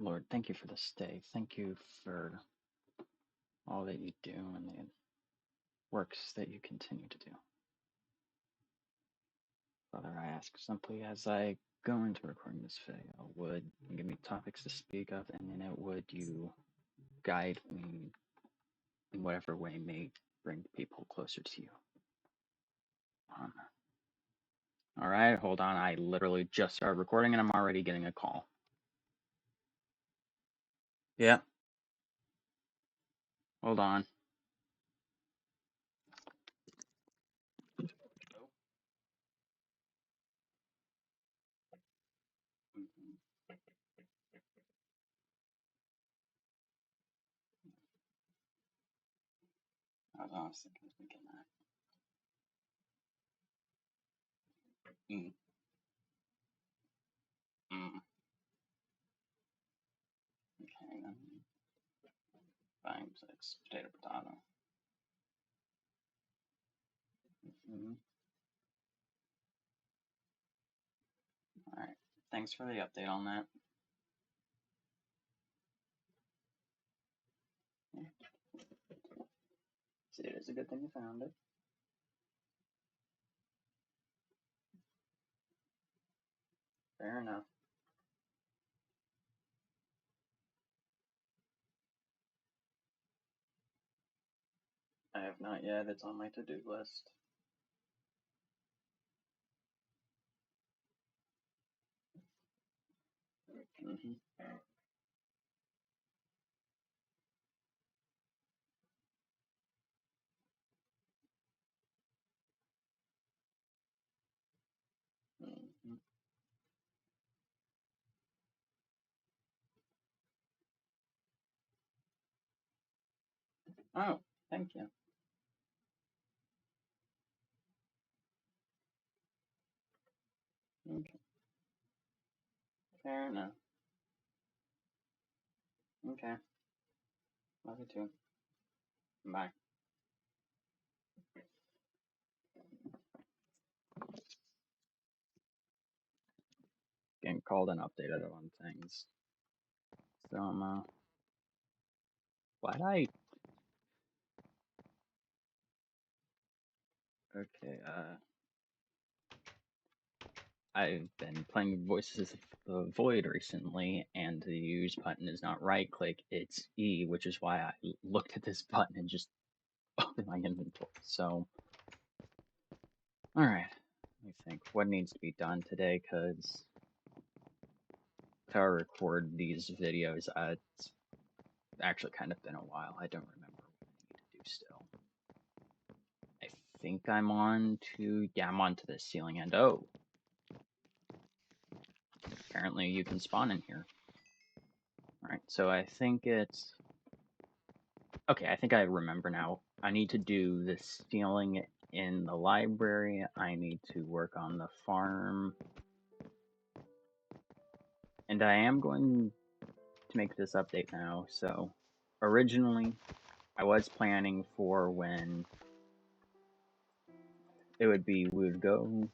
Lord, thank you for this day. Thank you for all that you do and the works that you continue to do. Father, I ask simply as I go into recording this video, would you give me topics to speak of, and in it, would you guide me in whatever way may bring people closer to you? All right, hold on. I literally just started recording and I'm already getting a call. Yeah. Hold on. I was honestly thinking that. Mm, mm. Okay, then. Fine, so it's potato. Mm-hmm. All right. Thanks for the update on that. Yeah. See, it is a good thing you found it. Fair enough. I have not yet. It's on my to-do list. Mm-hmm. Mm-hmm. Oh, thank you. Okay. Fair enough. Okay. Love you too. Bye. Getting called and updated on things. So why'd I? Okay. I've been playing Voices of the Void recently, and the use button is not right click, it's E, which is why I looked at this button and just opened my inventory. So, alright, let me think what needs to be done today, because to record these videos, it's actually kind of been a while. I don't remember what I need to do still. I think I'm on to, yeah, I'm on to the ceiling, and oh, apparently you can spawn in here. Alright, so I think it's... Okay, I think I remember now. I need to do the stealing in the library. I need to work on the farm. And I am going to make this update now. So, originally, I was planning for when it would be, we would go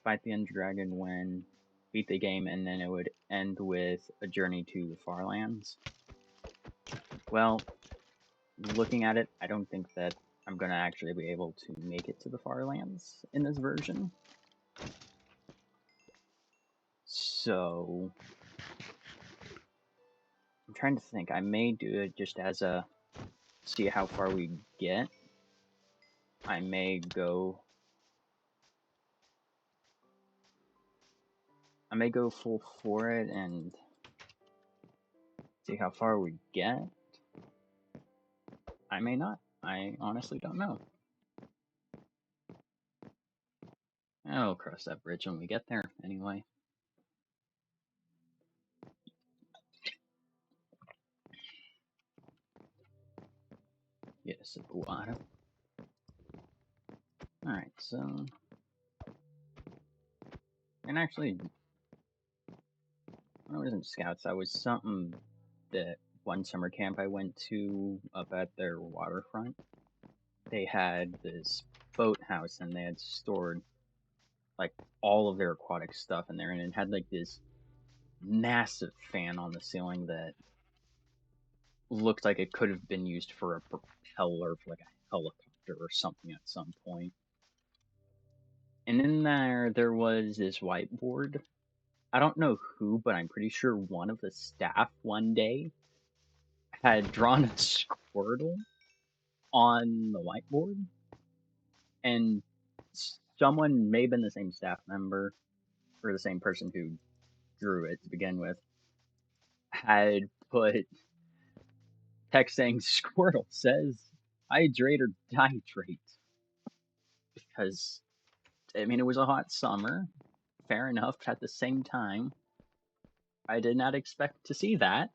fight the Ender Dragon, win, beat the game, and then it would end with a journey to the Farlands. Well, looking at it, I don't think that I'm going to actually be able to make it to the Farlands in this version. So, I'm trying to think. I may do it just as a see how far we get. I may go full for it and see how far we get. I may not. I honestly don't know. I'll cross that bridge when we get there, anyway. Get a sip of water. Alright, so... And actually, when I was in Scouts, I was something that one summer camp I went to up at their waterfront. They had this boathouse and they had stored like all of their aquatic stuff in there, and it had like this massive fan on the ceiling that looked like it could have been used for a propeller for like a helicopter or something at some point. And in there was this whiteboard. I don't know who, but I'm pretty sure one of the staff one day had drawn a Squirtle on the whiteboard, and someone may have been the same staff member or the same person who drew it to begin with had put text saying Squirtle says hydrate or dihydrate because I mean it was a hot summer, fair enough, but at the same time I did not expect to see that.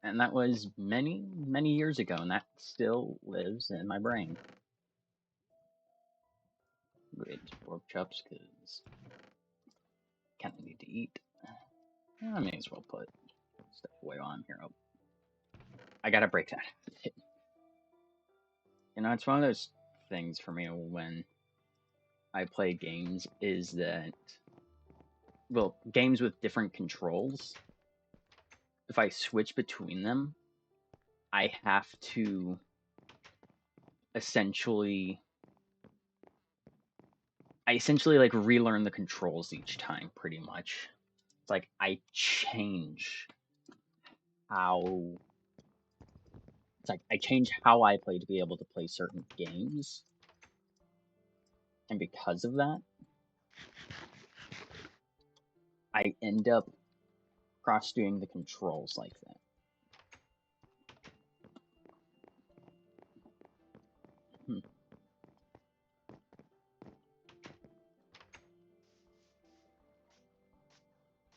And that was many, many years ago, and that still lives in my brain. Great pork chops, because kind of need to eat. I may as well put stuff away while I'm here. Oh, I gotta break that. You know, it's one of those things for me when I play games is that, well, games with different controls, if I switch between them, I have to essentially like relearn the controls each time pretty much. It's like I change how I play to be able to play certain games. And because of that, I end up cross doing the controls like that.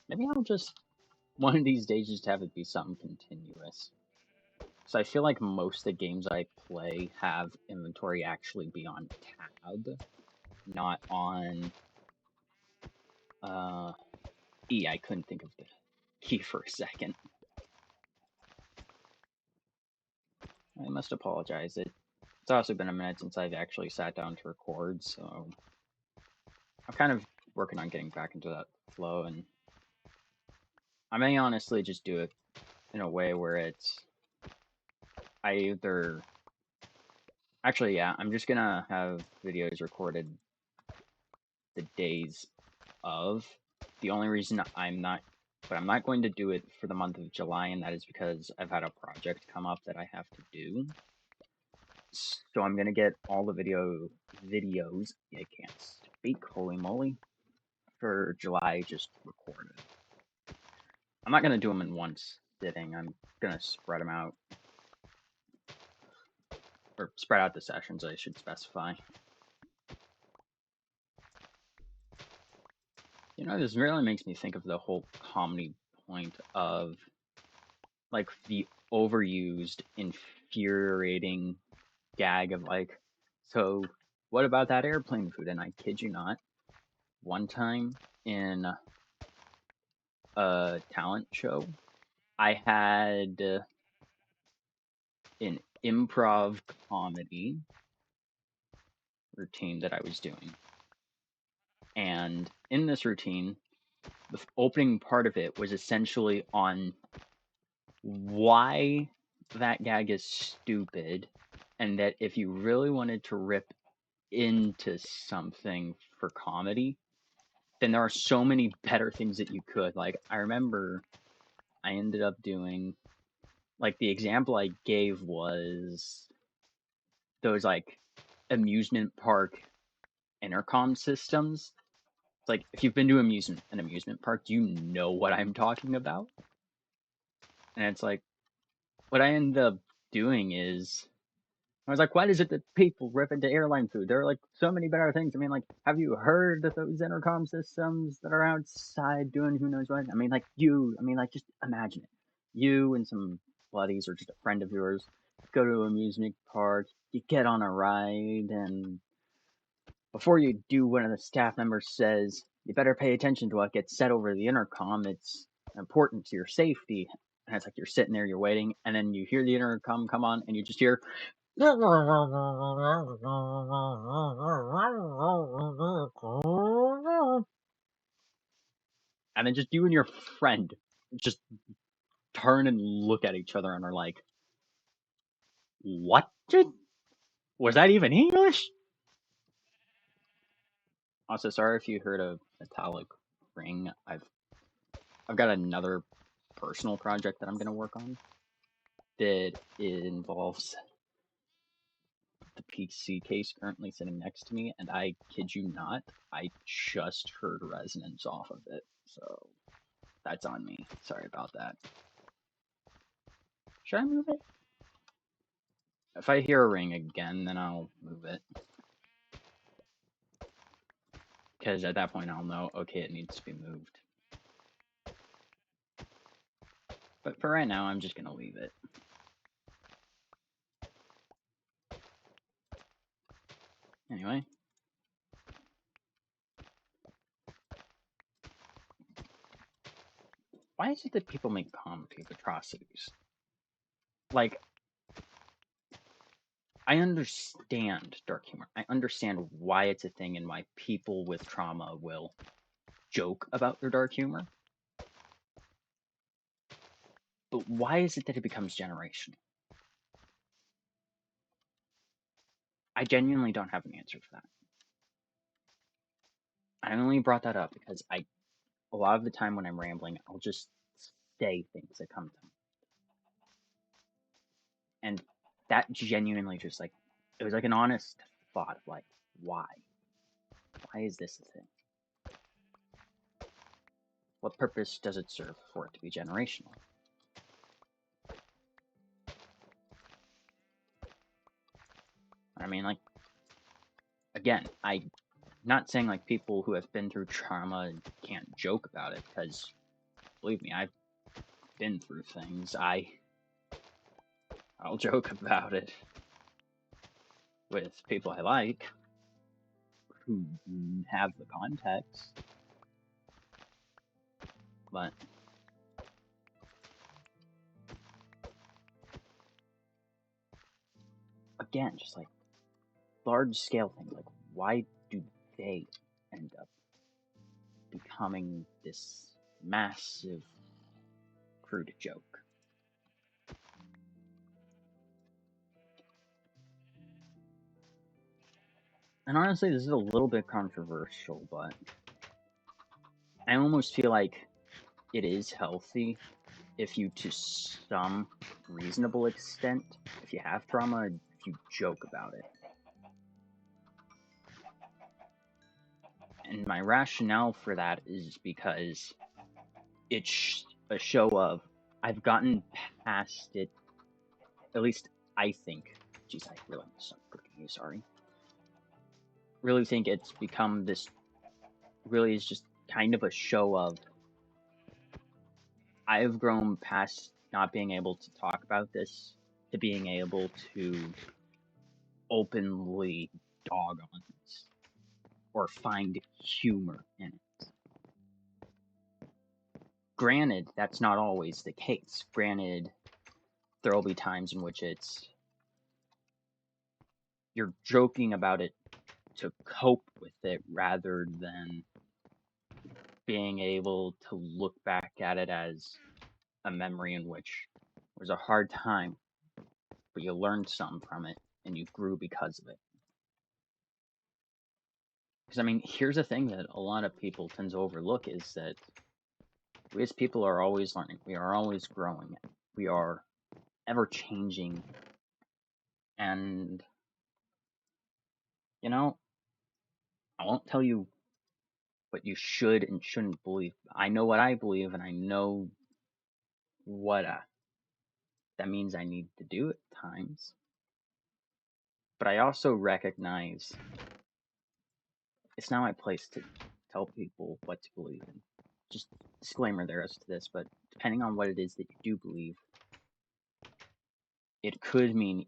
Maybe I'll just one of these days just have it be something continuous. So I feel like most of the games I play have inventory actually be on tab, not on E. I couldn't think of the key for a second. I must apologize. It's also been a minute since I've actually sat down to record, so I'm kind of working on getting back into that flow, and I may honestly just do it in a way where it's I either actually yeah, I'm just gonna have videos recorded the days of. The only reason I'm not going to do it for the month of July, and that is because I've had a project come up that I have to do. So I'm gonna get all the videos. I can't speak, holy moly, for July just recorded. I'm not gonna do them in one sitting. I'm gonna spread them out, or spread out the sessions. I should specify. You know, this really makes me think of the whole comedy point of like the overused, infuriating gag of like, so what about that airplane food? And I kid you not, one time in a talent show, I had an improv comedy routine that I was doing. And in this routine, the opening part of it was essentially on why that gag is stupid, and that if you really wanted to rip into something for comedy, then there are so many better things that you could. Like, I remember I ended up doing, like, the example I gave was those, like, amusement park intercom systems. It's like, if you've been to an amusement park, you know what I'm talking about. And it's like, what I ended up doing is, I was like, why is it that people rip into airline food? There are like so many better things. I mean, like, have you heard of those intercom systems that are outside doing who knows what? I mean, like, just imagine it. You and some buddies or just a friend of yours go to an amusement park, you get on a ride, and before you do, one of the staff members says, you better pay attention to what gets said over the intercom. It's important to your safety. And it's like you're sitting there, you're waiting, and then you hear the intercom come on, and you just hear, and And then just you and your friend just turn and look at each other and are like, what? Was that even English? Also, sorry if you heard a metallic ring. I've got another personal project that I'm gonna work on that involves the PC case currently sitting next to me, and I kid you not, I just heard resonance off of it, so that's on me. Sorry about that. Should I move it? If I hear a ring again, then I'll move it. Because at that point I'll know, okay, it needs to be moved. But for right now, I'm just gonna leave it. Anyway. Why is it that people make comedy of atrocities? Like, I understand dark humor. I understand why it's a thing and why people with trauma will joke about their dark humor. But why is it that it becomes generational? I genuinely don't have an answer for that. I only brought that up because a lot of the time when I'm rambling, I'll just say things that come to me. And that genuinely just like, it was like an honest thought of like, why? Why is this a thing? What purpose does it serve for it to be generational? I mean, like, again, I'm not saying like people who have been through trauma can't joke about it, because believe me, I've been through things. I'll joke about it with people I like who have the context, but again, just like large scale things, like why do they end up becoming this massive crude joke? And honestly, this is a little bit controversial, but I almost feel like it is healthy if you, to some reasonable extent, if you have trauma, if you joke about it. And my rationale for that is because it's a show of I've gotten past it. At least I think. Jeez, I really messed up. Freaking sorry. Really think it's become this. Really is just kind of a show of I've grown past not being able to talk about this to being able to openly dog on this or find humor in it. Granted, that's not always the case. Granted, there will be times in which you're joking about it to cope with it rather than being able to look back at it as a memory in which it was a hard time, but you learned something from it and you grew because of it. Because, I mean, here's the thing that a lot of people tend to overlook is that we as people are always learning. We are always growing. We are ever changing. And, you know, I won't tell you what you should and shouldn't believe. I know what I believe, and I know what that means I need to do at times. But I also recognize it's not my place to tell people what to believe in. Just disclaimer there as to this, but depending on what it is that you do believe, it could mean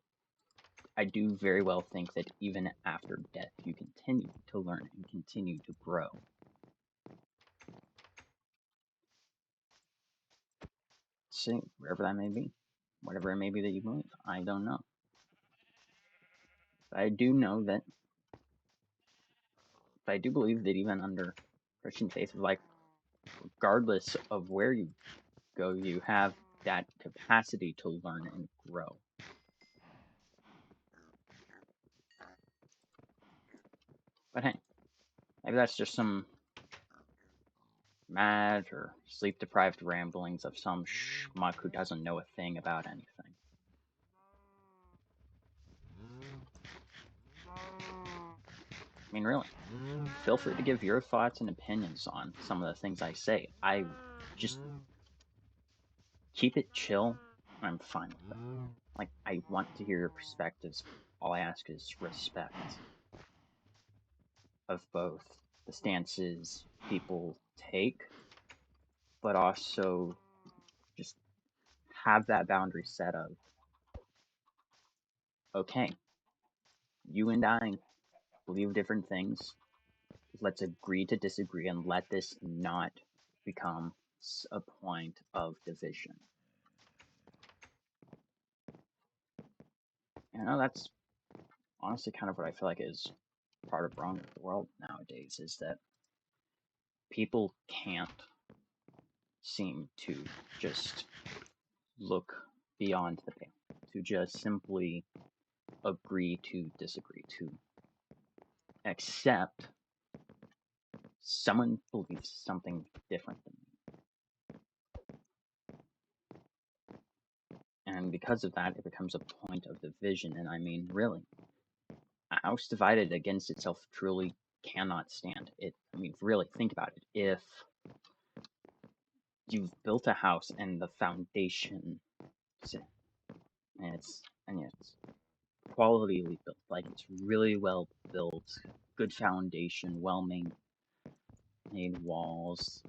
I do very well think that even after death, you continue to learn and continue to grow. See, wherever that may be, whatever it may be that you believe, I don't know. But I do know that, but I do believe that even under Christian faith, like regardless of where you go, you have that capacity to learn and grow. But hey, maybe that's just some mad or sleep deprived ramblings of some schmuck who doesn't know a thing about anything. I mean, really, feel free to give your thoughts and opinions on some of the things I say. I just keep it chill, and I'm fine with it. Like, I want to hear your perspectives. All I ask is respect of both the stances people take, but also just have that boundary set of, okay, you and I believe different things. Let's agree to disagree and let this not become a point of division. You know, that's honestly kind of what I feel like is part of wrong with the world nowadays is that people can't seem to just look beyond the veil, to just simply agree to disagree, to accept someone believes something different than me. And because of that, it becomes a point of division. And I mean, really, a house divided against itself truly cannot stand. I mean, really, think about it. If you've built a house and the foundation, and it's quality built, like it's really well built, good foundation, well made walls,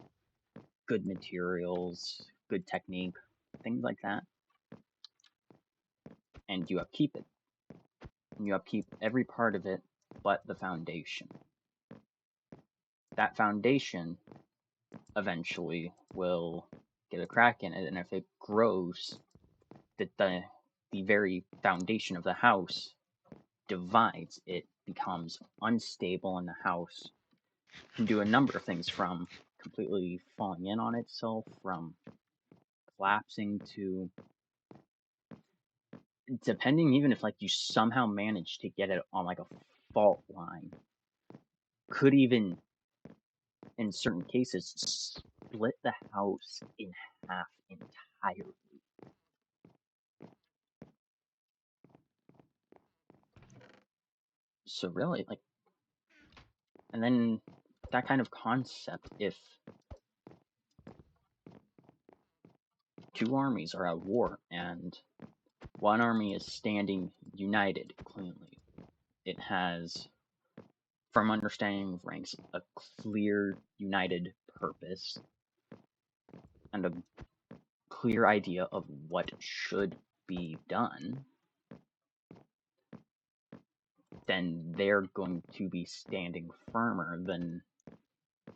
good materials, good technique, things like that, and you upkeep it. And you upkeep every part of it but the foundation. That foundation eventually will get a crack in it, and if it grows, the very foundation of the house divides. It becomes unstable, and the house can do a number of things from completely falling in on itself, from collapsing to depending even if like you somehow manage to get it on like a fault line, could even in certain cases split the house in half entirely. So really, like, and then that kind of concept, if two armies are at war and one army is standing united cleanly, it has, from understanding of ranks, a clear united purpose and a clear idea of what should be done, then they're going to be standing firmer than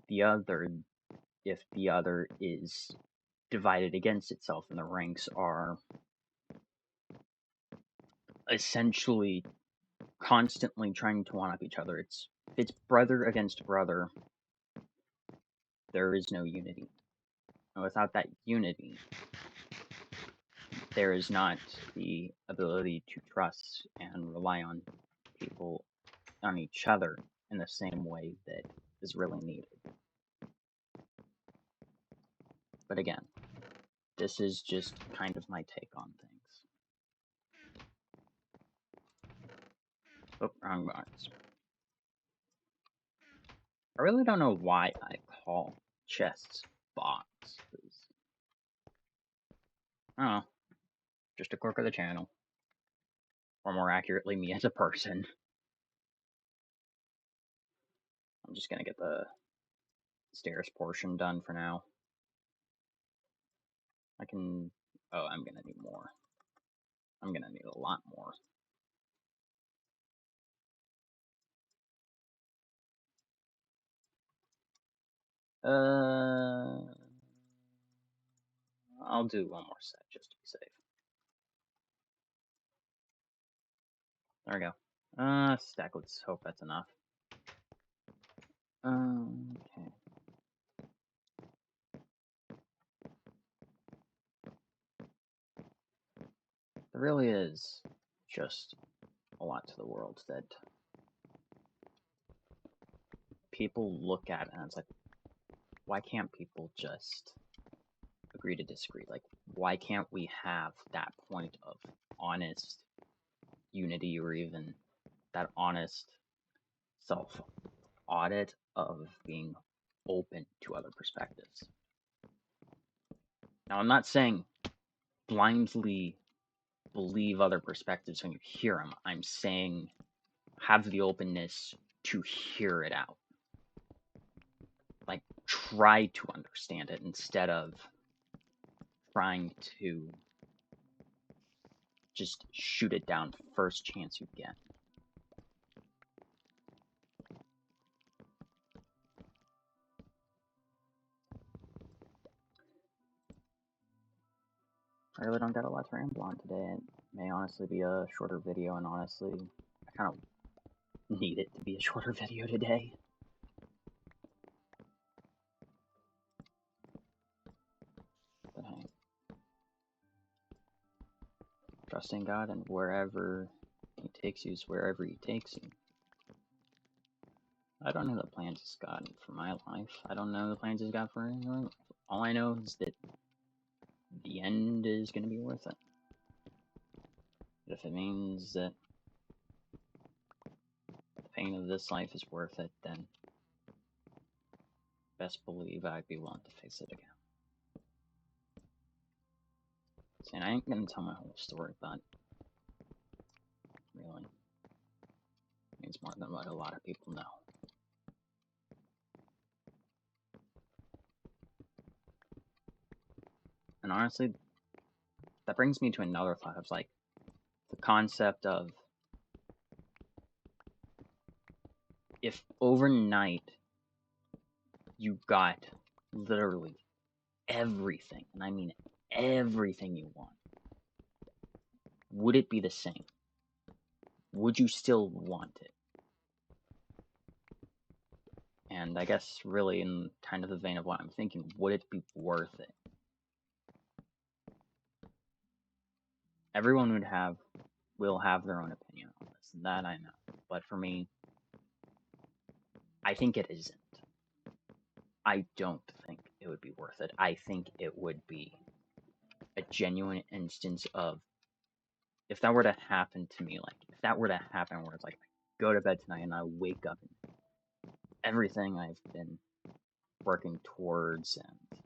the other if the other is divided against itself and the ranks are essentially constantly trying to one up each other. It's brother against brother. There is no unity. And without that unity, there is not the ability to trust and rely on people, on each other in the same way that is really needed. But again, this is just kind of my take on things. Oh, wrong buttons. I really don't know why I call chests boxes. Oh, just a quirk of the channel. Or more accurately, me as a person. I'm just gonna get the stairs portion done for now. I can... Oh, I'm gonna need more. I'm gonna need a lot more. I'll do one more set just to be safe. There we go. Stack, let's hope that's enough. Okay. there really is just a lot to the world that people look at and it's like, why can't people just agree to disagree? Like, why can't we have that point of honest unity or even that honest self audit of being open to other perspectives? Now, I'm not saying blindly believe other perspectives when you hear them. I'm saying have the openness to hear it out. Like, try to understand it instead of trying to just shoot it down first chance you get. I really don't got a lot to ramble on today. It may honestly be a shorter video, and honestly, I kind of need it to be a shorter video today. But hey, trusting God, and wherever He takes you is wherever He takes you. I don't know the plans He's got for my life. I don't know the plans He's got for your life. All I know is that the end is going to be worth it. But if it means that the pain of this life is worth it, then best believe I'd be willing to face it again. See, and I ain't gonna tell my whole story, but really, it means more than what a lot of people know. And honestly, that brings me to another thought of like the concept of if overnight you got literally everything, and I mean everything you want, would it be the same? Would you still want it? And I guess really in kind of the vein of what I'm thinking, would it be worth it? Everyone will have their own opinion on this, and that I know. But for me, I think it isn't. I don't think it would be worth it. I think it would be a genuine instance of if that were to happen to me, like if that were to happen where it's like I go to bed tonight and I wake up and everything I've been working towards and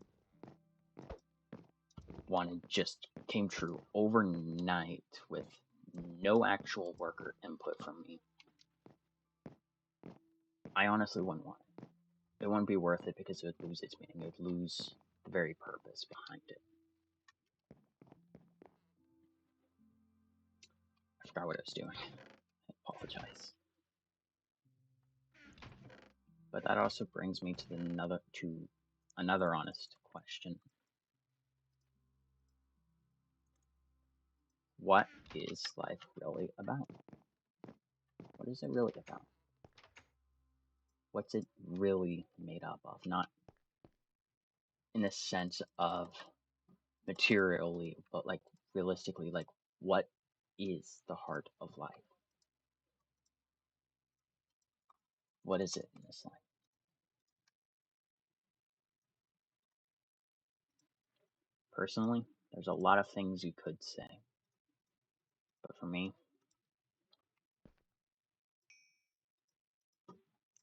wanted just came true overnight with no actual work or input from me, I honestly wouldn't want it. It wouldn't be worth it because it would lose its meaning. It would lose the very purpose behind it. I forgot what I was doing. I apologize. But that also brings me to another honest question. What is life really about? What is it really about? What's it really made up of? Not in the sense of materially, but like realistically, like what is the heart of life? What is it in this life? Personally, there's a lot of things you could say. But for me,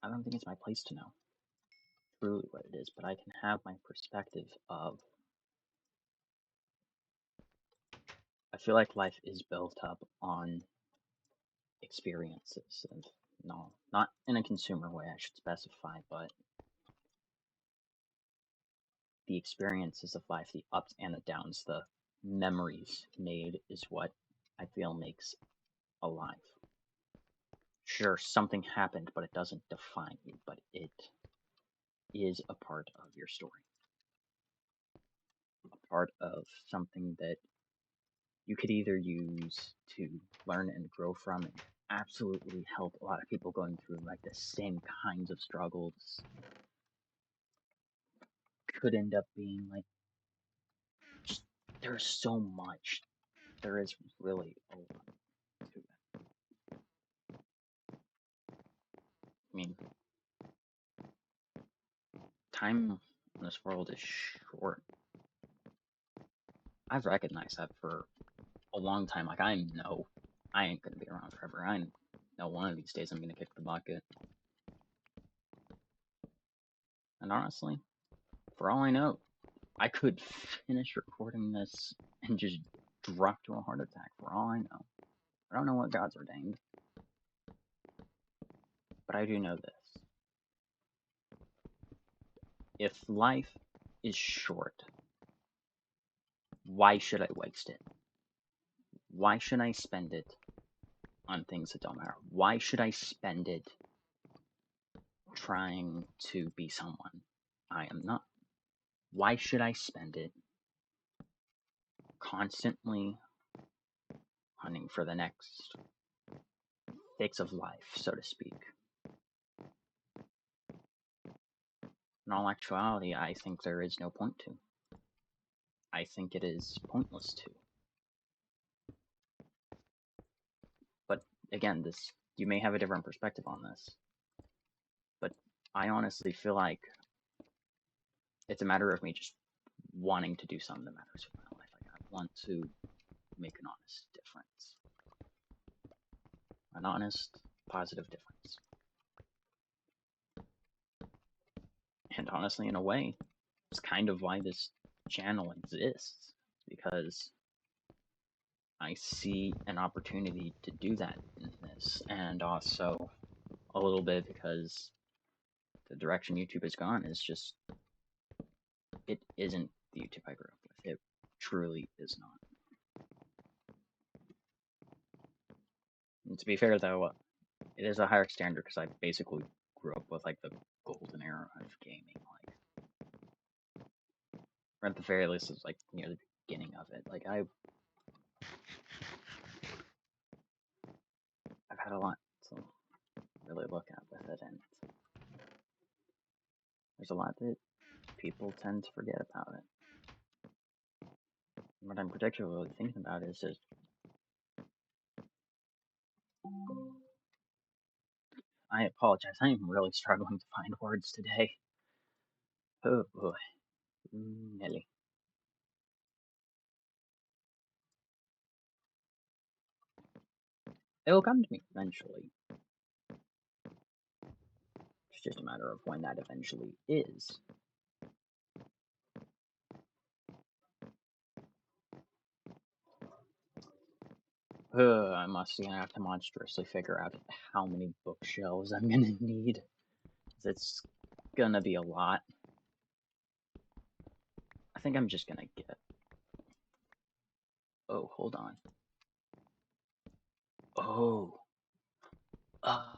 I don't think it's my place to know truly what it is, but I can have my perspective of I feel like life is built up on experiences and no, not in a consumer way, I should specify, but the experiences of life, the ups and the downs, the memories made is what I feel makes alive. Sure, something happened, but it doesn't define you, but it is a part of your story. A part of something that you could either use to learn and grow from and absolutely help a lot of people going through like the same kinds of struggles could end up being like just, there's so much there is really a lot to it. I mean, time in this world is short. I've recognized that for a long time. Like, I know I ain't gonna be around forever. I know one of these days I'm gonna kick the bucket. And honestly, for all I know, I could finish recording this and just drop to a heart attack for all I know. I don't know what God's ordained. But I do know this. If life is short, why should I waste it? Why should I spend it on things that don't matter? Why should I spend it trying to be someone I am not? Why should I spend it constantly hunting for the next fix of life, so to speak? In all actuality, I think there is no point to. I think it is pointless to. But again, you may have a different perspective on this. But I honestly feel like it's a matter of me just wanting to do something that matters in my life. Like, I want to make an honest difference. An honest, positive difference. And honestly, in a way, it's kind of why this channel exists, because I see an opportunity to do that in this, and also a little bit because the direction YouTube has gone is just, it isn't the YouTube I grew up with. It truly is not. And to be fair, though, it is a higher standard because I basically grew up with like the golden era of gaming, like, or at the very least, it's like near the beginning of it. Like, I've had a lot to really look at with it, and there's a lot that people tend to forget about it. What I'm particularly thinking about is just, I apologize, I am really struggling to find words today. Oh boy. Nelly. It'll come to me eventually. It's just a matter of when that eventually is. I must gonna have to monstrously figure out how many bookshelves I'm gonna need. It's gonna be a lot. I think I'm just gonna get... Oh, hold on. Oh. Oh,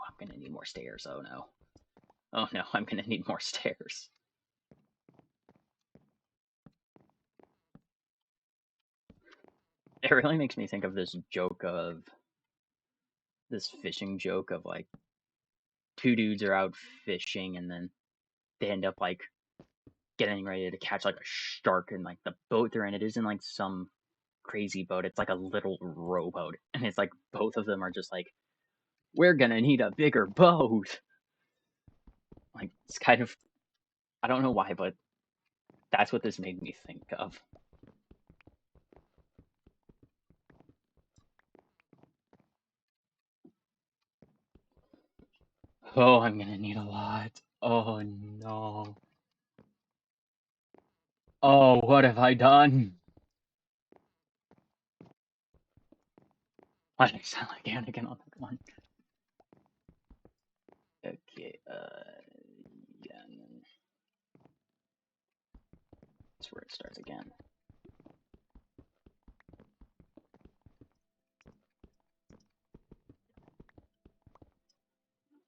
I'm gonna need more stairs. Oh no. Oh no, I'm gonna need more stairs. It really makes me think of this fishing joke of like, two dudes are out fishing and then they end up like getting ready to catch like a shark, and like the boat they're in, it isn't like some crazy boat, it's like a little rowboat, and it's like both of them are just like, we're gonna need a bigger boat. Like, it's kind of, I don't know why, but that's what this made me think of. Oh, I'm gonna need a lot. Oh no. Oh, what have I done? Why did I sound like Anakin on that one? Okay, yeah, and then that's where it starts again.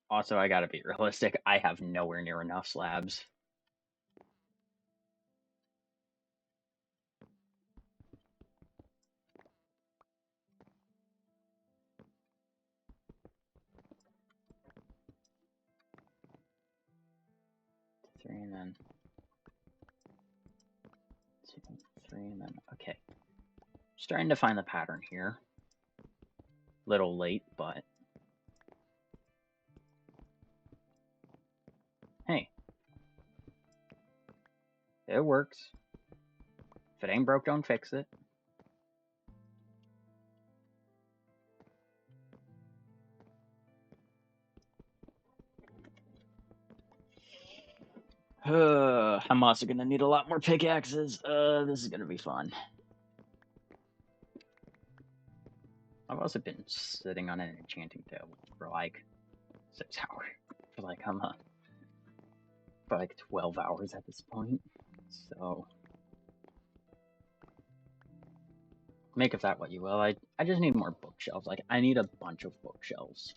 Also, I gotta be realistic, I have nowhere near enough slabs. Three, and then 2, 3, and then, okay. Starting to find the pattern here. Little late, but hey, it works. If it ain't broke, don't fix it. I'm also gonna need a lot more pickaxes. This is gonna be fun. I've also been sitting on an enchanting table for like 6 hours. For like for like 12 hours at this point. So make of that what you will. I just need more bookshelves. Like I need a bunch of bookshelves.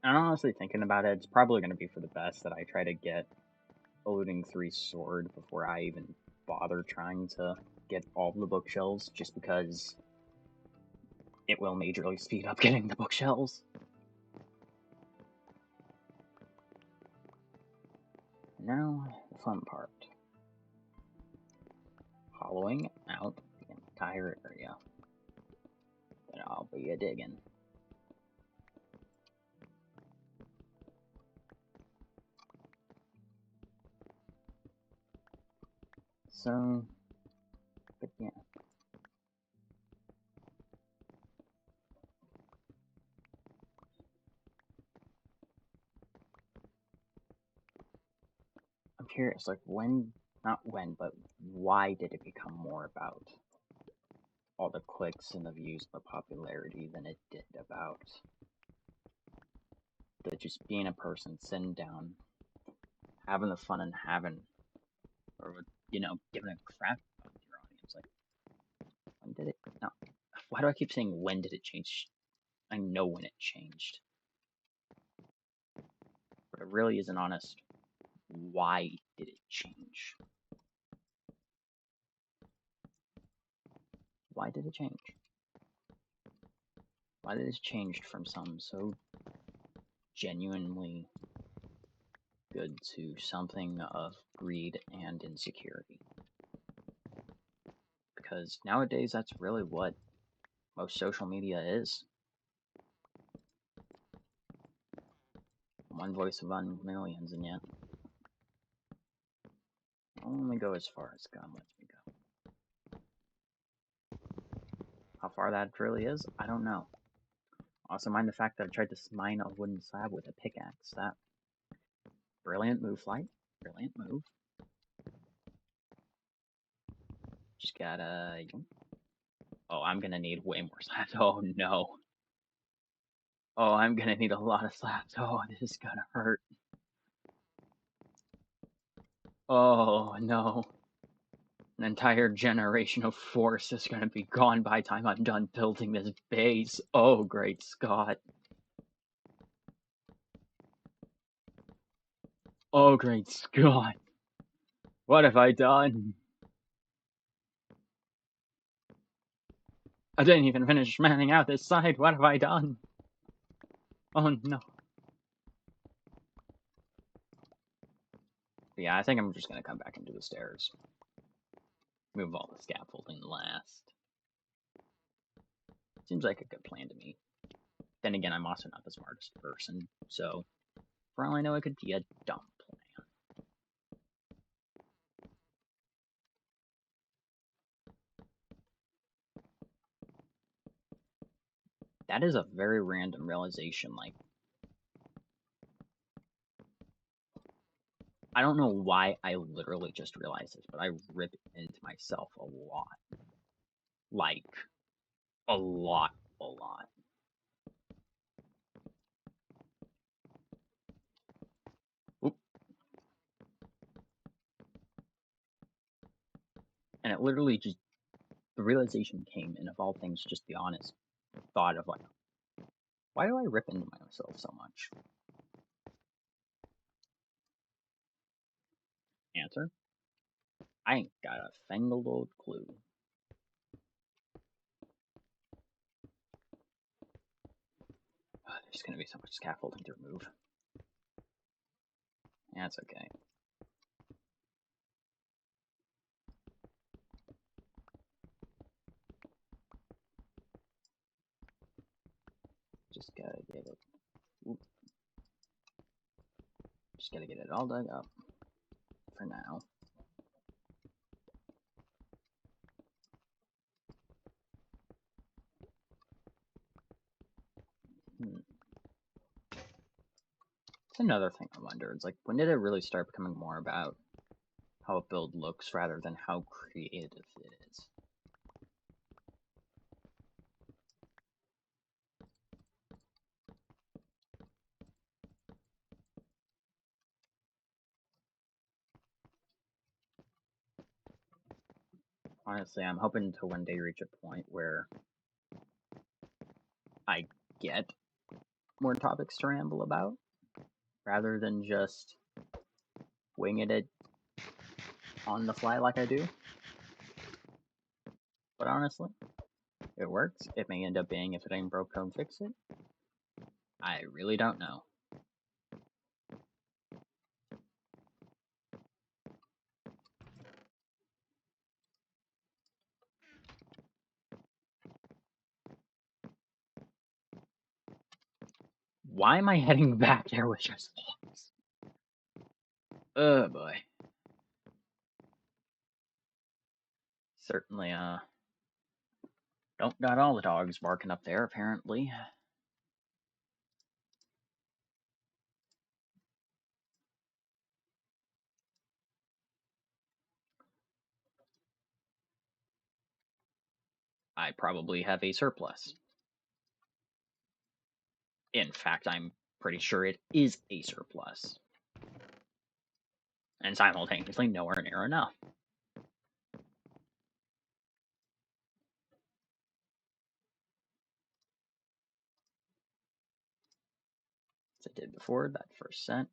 And honestly, thinking about it, it's probably going to be for the best that I try to get a Looting 3 sword before I even bother trying to get all the bookshelves, just because it will majorly speed up getting the bookshelves. Now, the fun part. Hollowing out the entire area. Then I'll be a digging. So, but yeah. I'm curious, like not when, but why did it become more about all the clicks and the views, the popularity, than it did about the just being a person, sitting down, having the fun and or giving a crap about your audience. Like, when did it? No, why do I keep saying when did it change? I know when it changed, but it really isn't honest. Why did it change? Why did it change? Why did it change from something so genuinely good to something of greed and insecurity? Because nowadays that's really what most social media is. One voice among millions, and yet I'll only go as far as God lets me go. How far that really is, I don't know. Also mind the fact that I tried to mine a wooden slab with a pickaxe. That brilliant move, Flight. Brilliant move. Just gotta... Oh, I'm gonna need way more slabs. Oh, no. Oh, I'm gonna need a lot of slabs. Oh, this is gonna hurt. Oh, no. An entire generation of force is gonna be gone by the time I'm done building this base. Oh, great Scott. Oh, great Scott. What have I done? I didn't even finish manning out this side. What have I done? Oh, no. But yeah, I think I'm just gonna come back into the stairs. Move all the scaffolding last. Seems like a good plan to me. Then again, I'm also not the smartest person, so for all I know, it could be a dumb plan. That is a very random realization. Like, I don't know why I literally just realized this, but I rip into myself a lot. Like, a lot, a lot. Oop. And it literally just, the realization came, and of all things, just the honest thought of like, why do I rip into myself so much? Answer: I ain't got a fangled old clue. There's gonna be so much scaffolding to remove. That's okay. Just gotta get it. Oop. Just gotta get it all dug up for now. It's another thing I wonder. It's like, when did it really start becoming more about how a build looks rather than how creative it is? Honestly, I'm hoping to one day reach a point where I get more topics to ramble about, rather than just winging it on the fly like I do. But honestly, it works. It may end up being, if it ain't broke, don't fix it. I really don't know. Why am I heading back there with just logs? Oh boy. Certainly, don't got all the dogs barking up there, apparently. I probably have a surplus. In fact, I'm pretty sure it is a surplus. And simultaneously nowhere near enough. As I did before, that first set.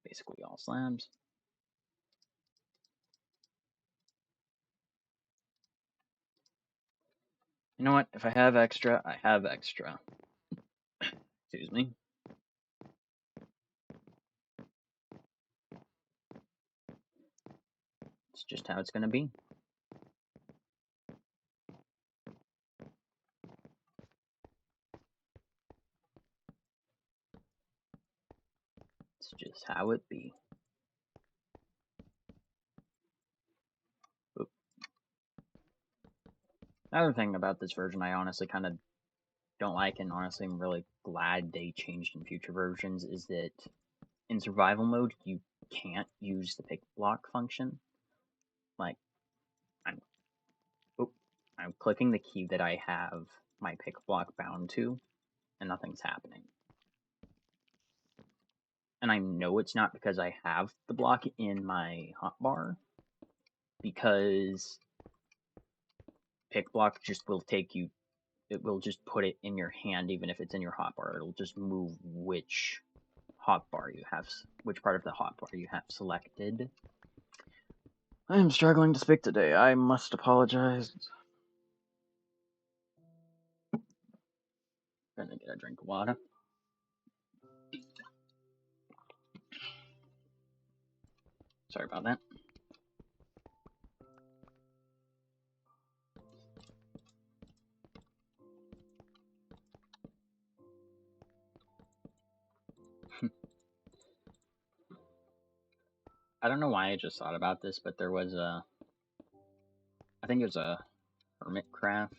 Basically all slabs. You know what? If I have extra, I have extra. Excuse me. It's just how it's going to be. It's just how it be. Oop. Another thing about this version I honestly kind of don't like, and honestly I'm really glad they changed in future versions, is that in survival mode you can't use the pick block function. Like, I'm clicking the key that I have my pick block bound to, and nothing's happening. And I know it's not because I have the block in my hotbar, because pick block just will take you, it will just put it in your hand even if it's in your hotbar. It'll just move which hotbar you have, which part of the hotbar you have selected. I am struggling to speak today. I must apologize. Gonna get a drink of water. Sorry about that. I don't know why I just thought about this, but there was I think it was a Hermitcraft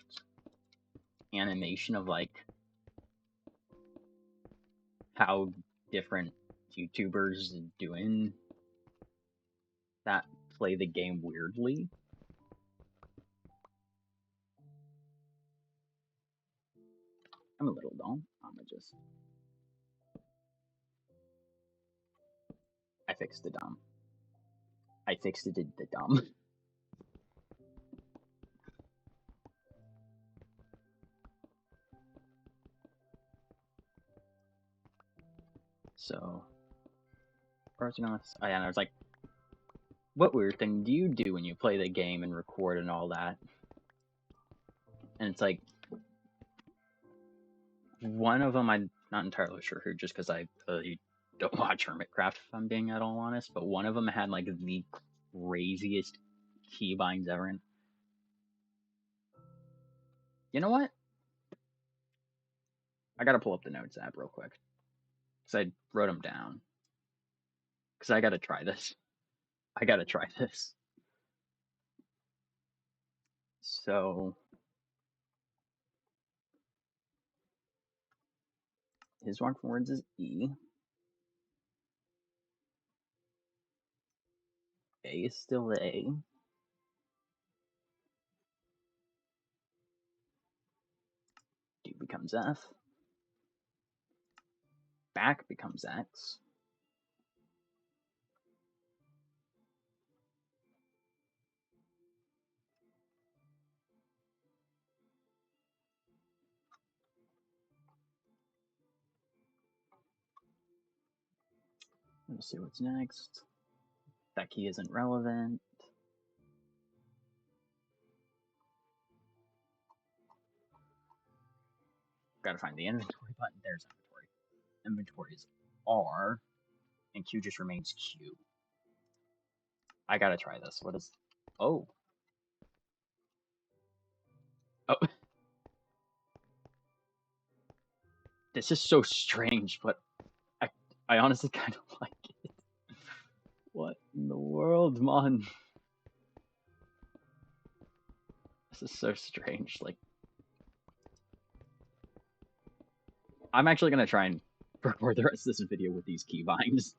animation of like how different YouTubers doing that play the game weirdly. I'm a little dumb. I fixed the dumb. I fixed it, the dumb. So, where was I going? Oh yeah, and I was like, what weird thing do you do when you play the game and record and all that? And it's like, one of them I'm not entirely sure who, just because I don't watch Hermitcraft if I'm being at all honest, but one of them had like the craziest keybinds ever. And you know what? I gotta pull up the notes app real quick because I wrote them down. Because I gotta try this. I gotta try this. So his one for words is E. A is still the A. D becomes F. Back becomes X. Let's see what's next. That key isn't relevant. Gotta find the inventory button. There's inventory. Inventory is R, and Q just remains Q. I gotta try this. What is... Oh. Oh. This is so strange, but I honestly kind of like it. What in the world, man? This is so strange. Like, I'm actually gonna try and record the rest of this video with these keybinds.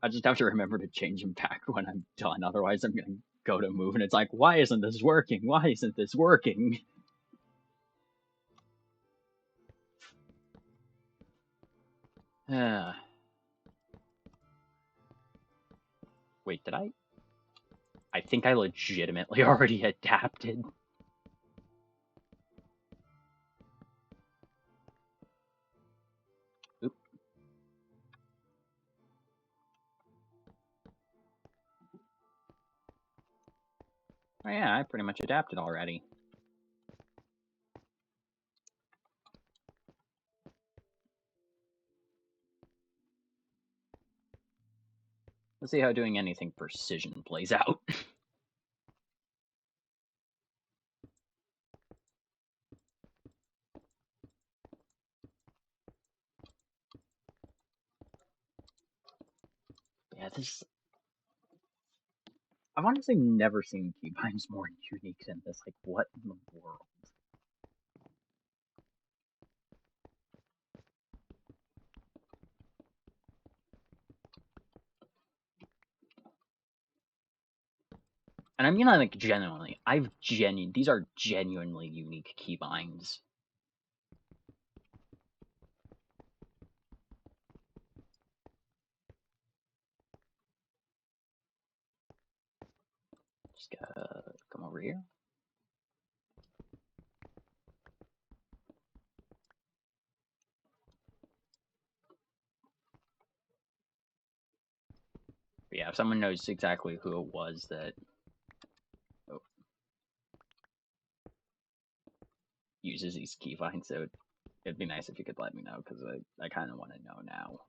I just have to remember to change them back when I'm done. Otherwise, I'm gonna go to move, and it's like, why isn't this working? Why isn't this working? Wait, did I? I think I legitimately already adapted. Oop. Oh yeah, I pretty much adapted already. Let's see how doing anything precision plays out. Yeah, this... I've honestly never seen keybinds more unique than this. Like, what in the world? And I mean, like, genuinely, these are genuinely unique keybinds. Just gotta come over here. But yeah, if someone knows exactly who it was that uses these keybinds, so it'd be nice if you could let me know, because I kind of want to know now.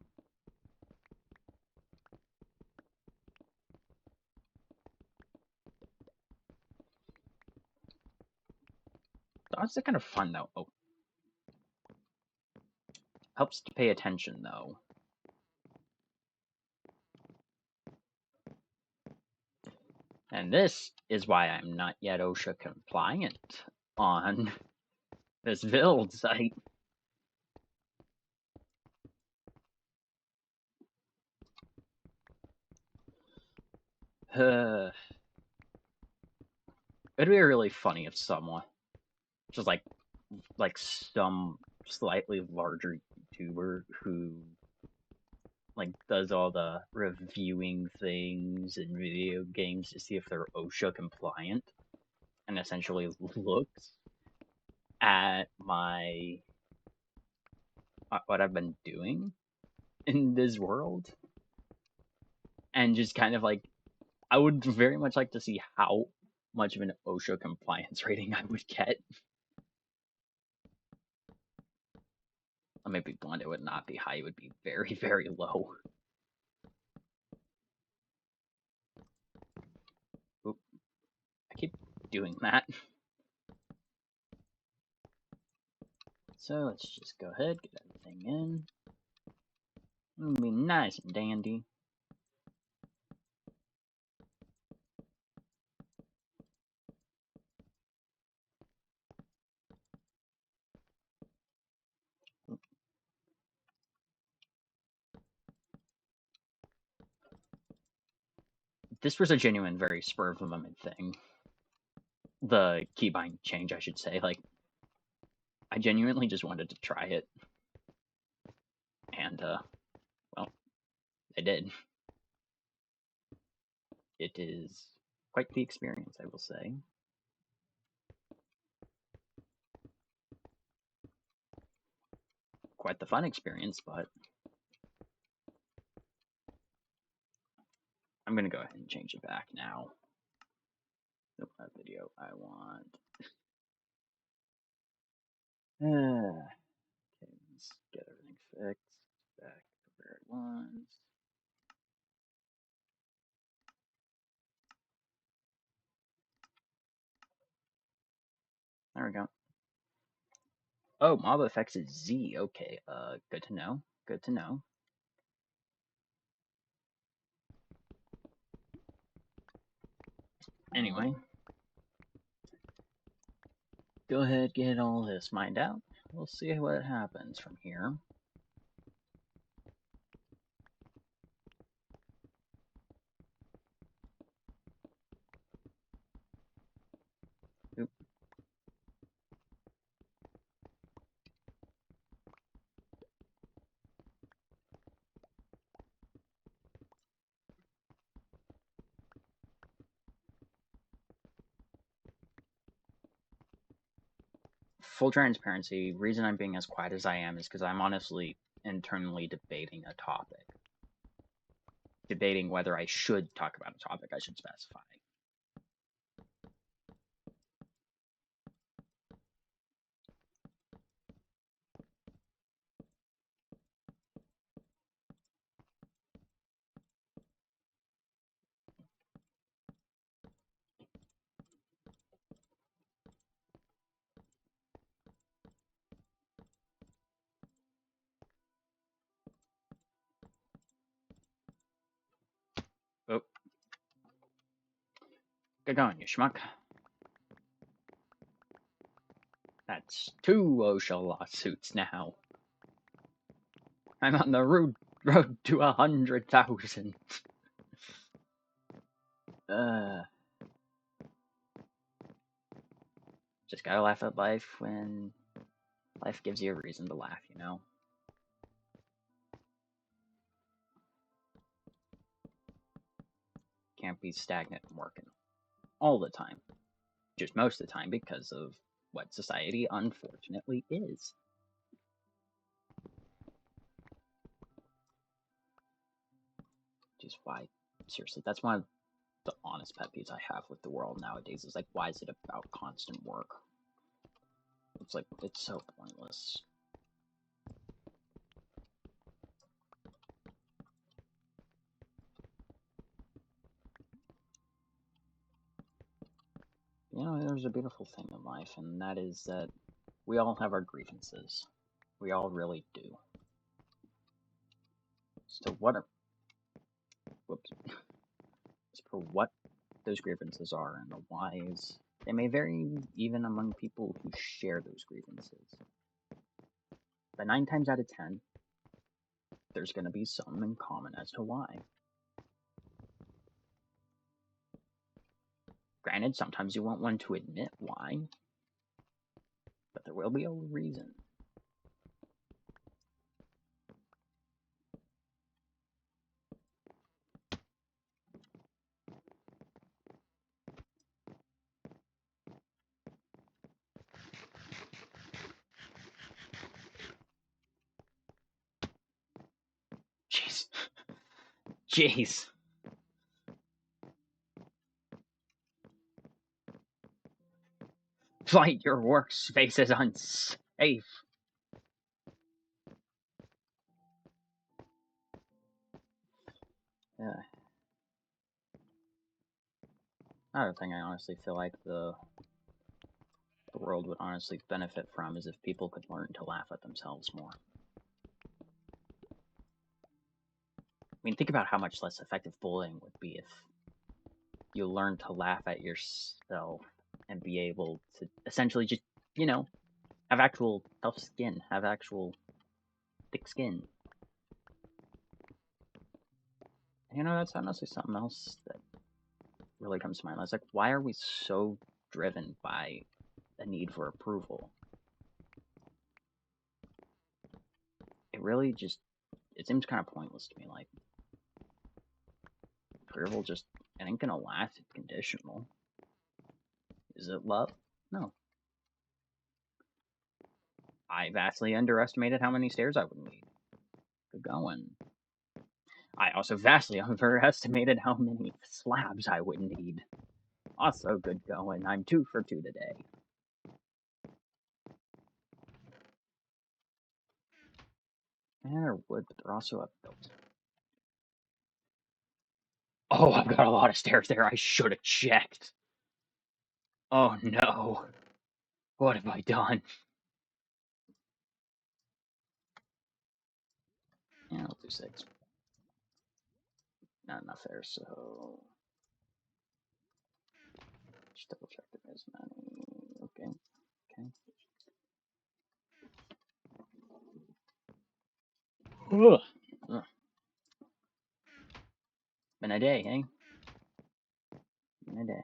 That's kind of fun, though. Oh. Helps to pay attention, though. And this is why I'm not yet OSHA compliant on this build site. It'd be really funny if someone, just like some slightly larger YouTuber who like does all the reviewing things in video games to see if they're OSHA compliant, and essentially looks at what I've been doing in this world, and just kind of like, I would very much like to see how much of an OSHA compliance rating I would get. Let me be blunt, it would not be high, it would be very, very low. Oop. I keep doing that. So let's just go ahead, get everything in. It'll be nice and dandy. This was a genuine, very spur of the moment thing. The keybind change, I should say. Like, I genuinely just wanted to try it. And, well, I did. It is quite the experience, I will say. Quite the fun experience, but I'm gonna go ahead and change it back now. Nope, that video I want. Okay, let's get everything fixed. Back to where it was. There we go. Oh, mob effects is Z. Okay, good to know. Good to know. Anyway, go ahead, get all this mined out. We'll see what happens from here. Oop. Full transparency, reason I'm being as quiet as I am is because I'm honestly internally debating a topic. Debating whether I should talk about a topic I should specify. Oh. Get going, you schmuck. That's 2 OSHA lawsuits now. I'm on the road to 100,000. Just gotta laugh at life when life gives you a reason to laugh, you know? Can't be stagnant and working all the time. Just most of the time because of what society unfortunately is. Just why, seriously, that's one of the honest pet peeves I have with the world nowadays is like, why is it about constant work? It's like, it's so pointless. You know, there's a beautiful thing in life, and that is that we all have our grievances. We all really do. So what are, whoops, as for what those grievances are and the whys, they may vary even among people who share those grievances. But 9 times out of 10, there's going to be some in common as to why. Granted, sometimes you won't want to admit why, but there will be a reason. Jeez. Jeez. Flight, your workspace is unsafe. Yeah. Another thing I honestly feel like the world would honestly benefit from is if people could learn to laugh at themselves more. I mean, think about how much less effective bullying would be if you learn to laugh at yourself and be able to essentially just, have actual tough skin, have actual thick skin. That's honestly something else that really comes to mind. I was like, why are we so driven by a need for approval? It really just, it seems kind of pointless to me. Like, approval just, it ain't gonna last, it's conditional. Is it love? No. I vastly underestimated how many stairs I would need. Good going. I also vastly overestimated how many slabs I would need. Also good going. I'm 2 for 2 today. And they're wood, but they're also upbuilt. Oh, I've got a lot of stairs there. I should have checked. Oh no. What have I done? Yeah, I'll do 6. Not enough there, so just double check if there's many. Okay. Ugh. Ugh. Been a day, eh? Been a day.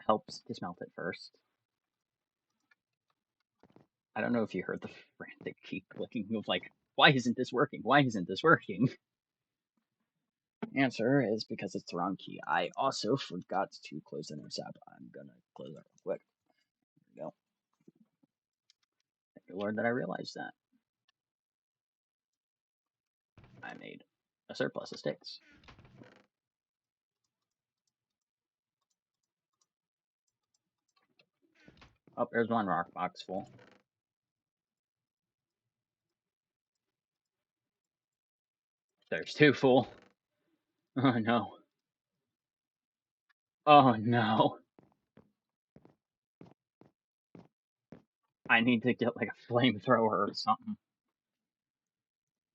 Helps to smelt it first. I don't know if you heard the frantic key clicking of like, why isn't this working? Why isn't this working? Answer is because it's the wrong key. I also forgot to close the notes app. I'm gonna close that real quick. There we go. Thank the Lord that I realized that. I made a surplus of sticks. Oh, there's one rock box full. There's 2 full. Oh no. Oh no. I need to get like a flamethrower or something.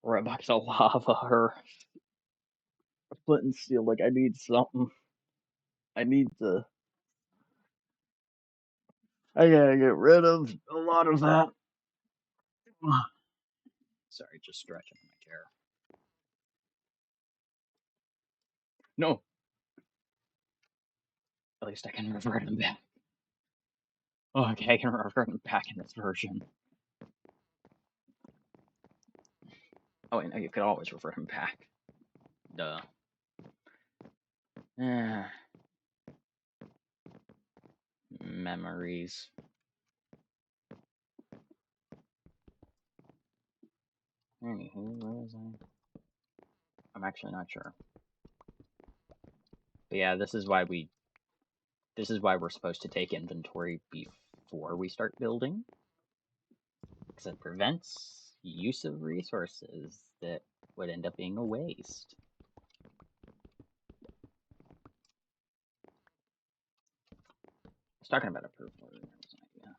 Or a box of lava or a flint and steel. Like, I need something. I need to. I gotta get rid of a lot of that. Sorry, just stretching in my chair. No. At least I can revert them back. Oh, okay, I can revert them back in this version. Oh, wait, no, you could always revert them back. Duh. Memories. Anywho, where was I? I'm actually not sure. But yeah, this is why we're supposed to take inventory before we start building. Because it prevents use of resources that would end up being a waste. I was talking about approval. Yeah.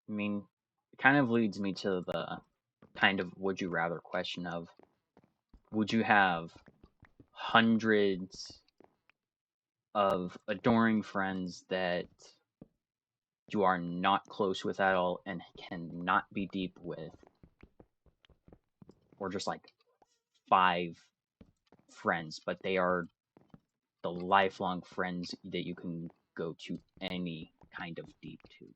I mean, it kind of leads me to the kind of would you rather question of would you have hundreds of adoring friends that you are not close with at all and cannot be deep with, or just like 5 friends, but they are the lifelong friends that you can go to any kind of deep to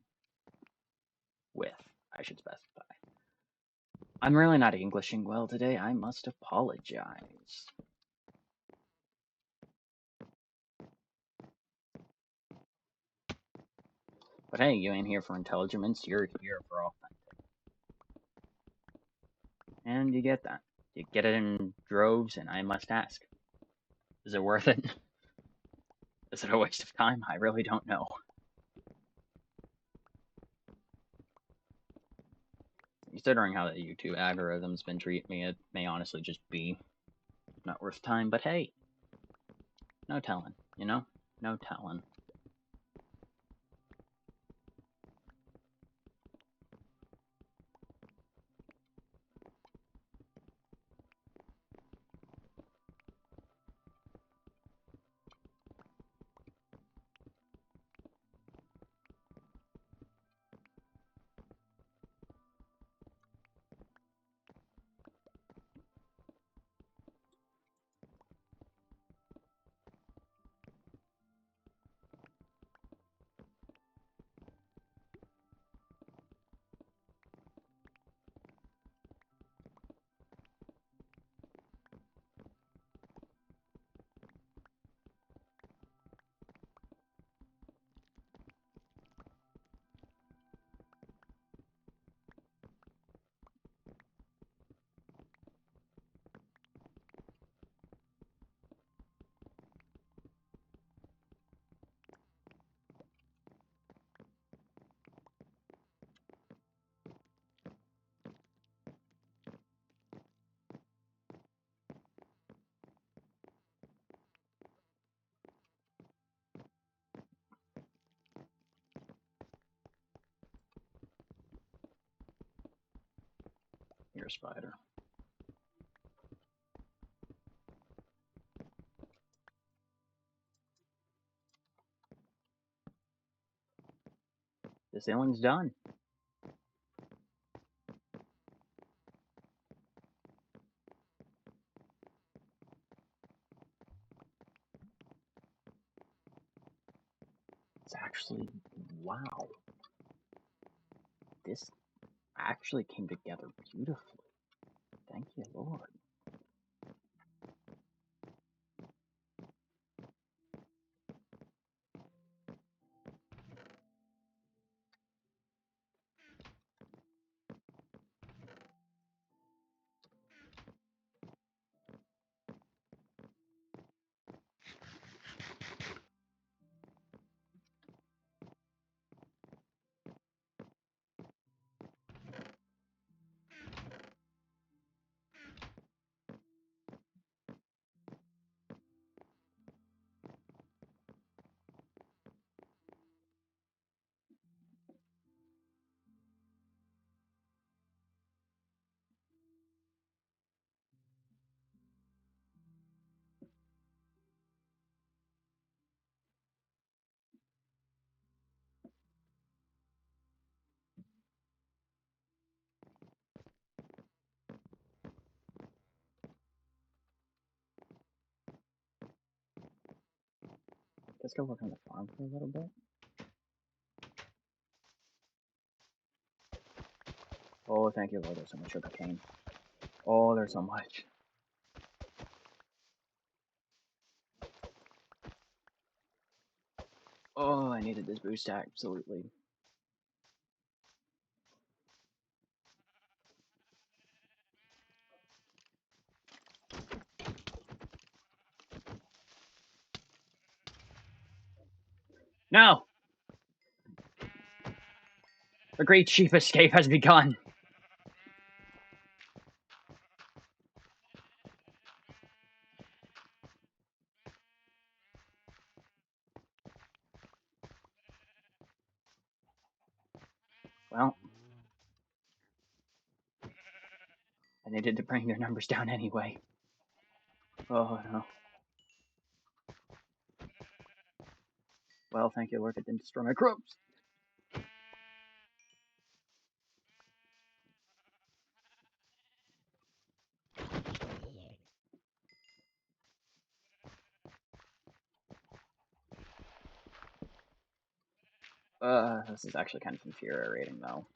with, I should specify. I'm really not Englishing well today. I must apologize. But hey, you ain't here for intelligence, you're here for authentic. And you get that. You get it in droves, and I must ask, is it worth it? Is it a waste of time? I really don't know. Considering how the YouTube algorithm's been treating me, it may honestly just be not worth time, but hey, no telling, you know? No telling. You're a spider. The ceiling's done. It's actually, wow. This actually came together beautifully. Thank you, Lord. Let's go work on the farm for a little bit. Oh, thank you, Lord. There's so much sugar cane. Oh, there's so much. Oh, I needed this boost, absolutely. No! The great sheep escape has begun. Well, I needed to bring their numbers down anyway. Oh, no. Well, thank you, Lord. It didn't destroy my crops. This is actually kind of infuriating, though.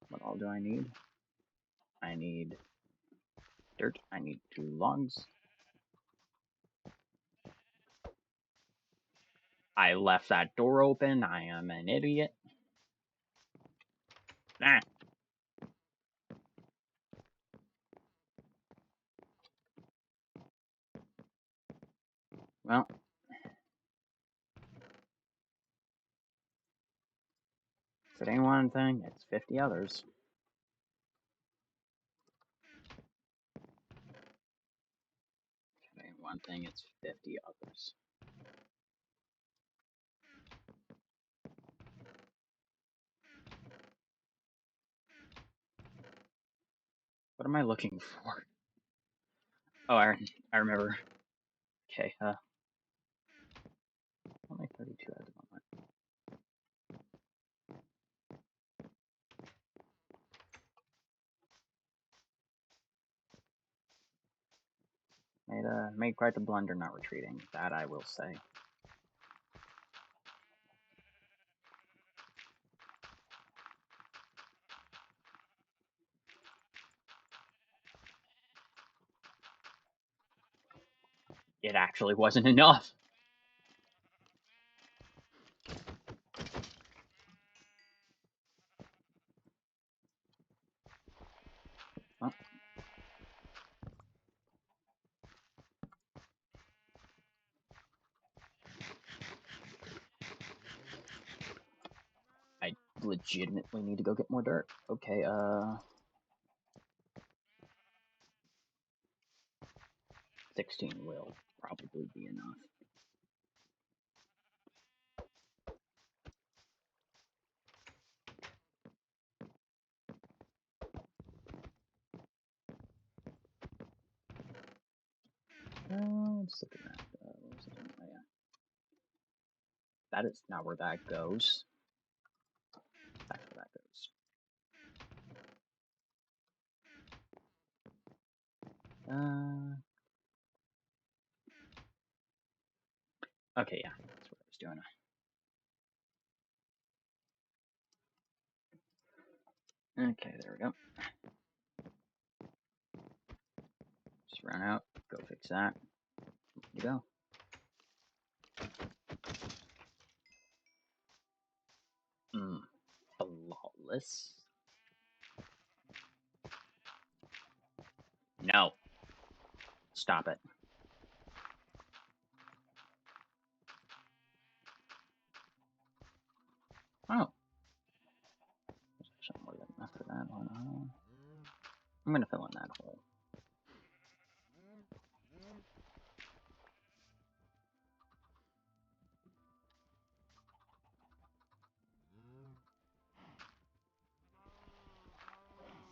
What all do I need? I need dirt. I need 2 logs. I left that door open. I am an idiot. Nah. Well, if it ain't one thing, it's 50 others. If it ain't one thing, it's 50 others. What am I looking for? Oh, I remember. Okay, only 32 at the moment. Made quite the blunder not retreating. That I will say. It actually wasn't enough. Well, I legitimately need to go get more dirt. Okay, 16 will probably be enough. Let's look at that. What was it? Oh, yeah. That is not where that goes. That's where that goes. Okay, yeah, that's what I was doing. Okay, there we go. Just run out, go fix that. There you go. Flawless. No. Stop it. Oh. There's something more than enough for that. Hold on. I'm gonna fill in that hole.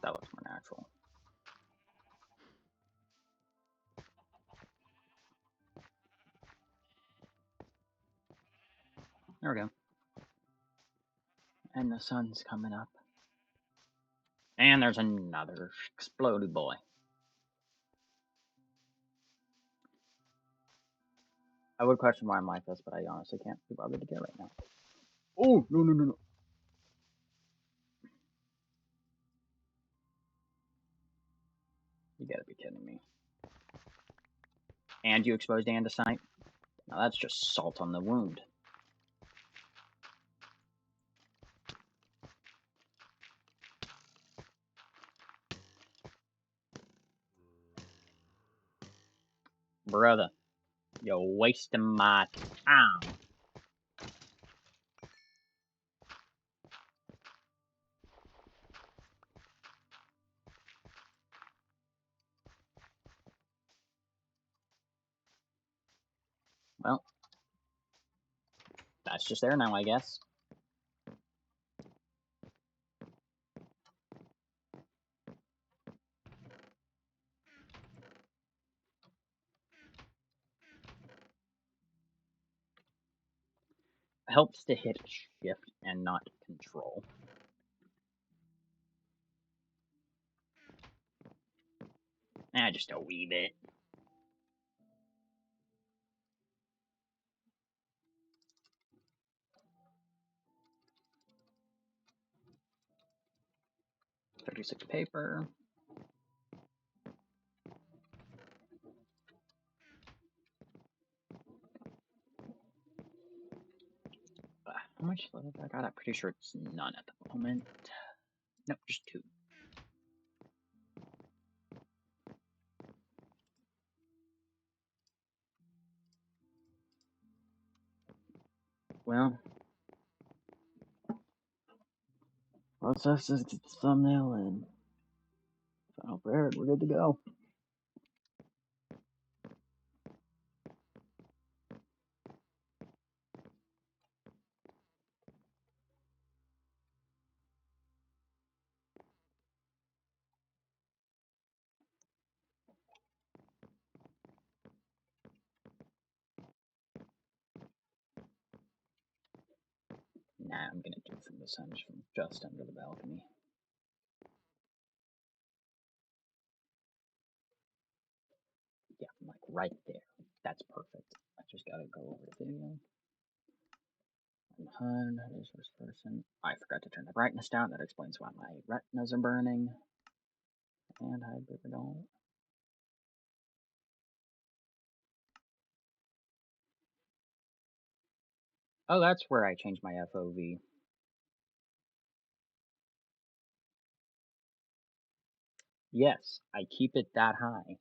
That looks more natural. There we go. And the sun's coming up. And there's another exploded boy. I would question why I'm like this, but I honestly can't be bothered to get right now. Oh, no, no, no, no. You gotta be kidding me. And you exposed andesite? Now that's just salt on the wound. Brother, you're wasting my time. Well, that's just there now, I guess. Helps to hit shift and not control. Just a wee bit. $36 paper. How much leather I got? I'm pretty sure it's none at the moment. Nope, just 2. Well, let's just get the thumbnail and final prayer. We're good to go. Nah, I'm gonna do it from the sun, from just under the balcony. Yeah, I'm like right there. That's perfect. I just gotta go over the video. HUD, here's first person. I forgot to turn the brightness down. That explains why my retinas are burning. And hide Biverdol. Oh, that's where I changed my FOV. Yes, I keep it that high.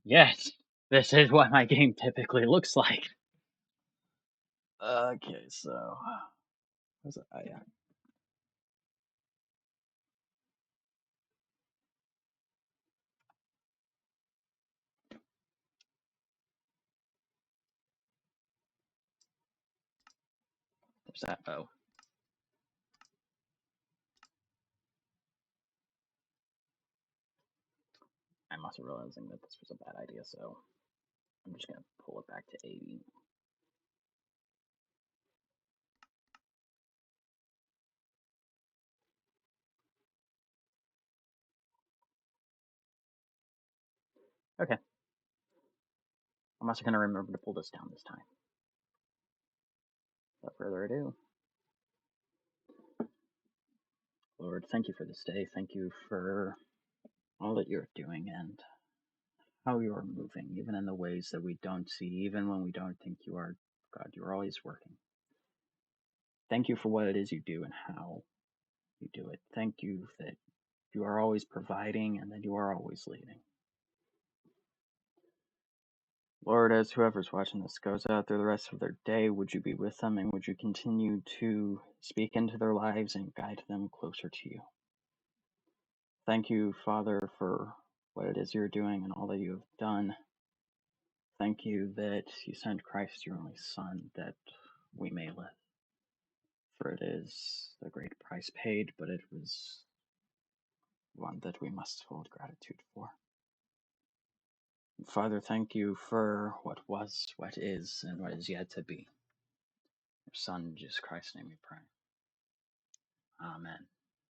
Yes, this is what my game typically looks like. Okay, so what's it? Oh, yeah. There's that. Oh, I'm also realizing that this was a bad idea, so I'm just gonna pull it back to 80. Okay, I'm also gonna remember to pull this down this time. Without further ado, Lord, thank you for this day. Thank you for all that you're doing and how you are moving, even in the ways that we don't see, even when we don't think you are. God, you're always working. Thank you for what it is you do and how you do it. Thank you that you are always providing and that you are always leading. Lord, as whoever's watching this goes out through the rest of their day, would you be with them and would you continue to speak into their lives and guide them closer to you? Thank you, Father, for what it is you're doing and all that you have done. Thank you that you sent Christ, your only Son, that we may live. For it is the great price paid, but it was one that we must hold gratitude for. Father, thank you for what was, what is, and what is yet to be. Your Son, Jesus Christ's name we pray. Amen.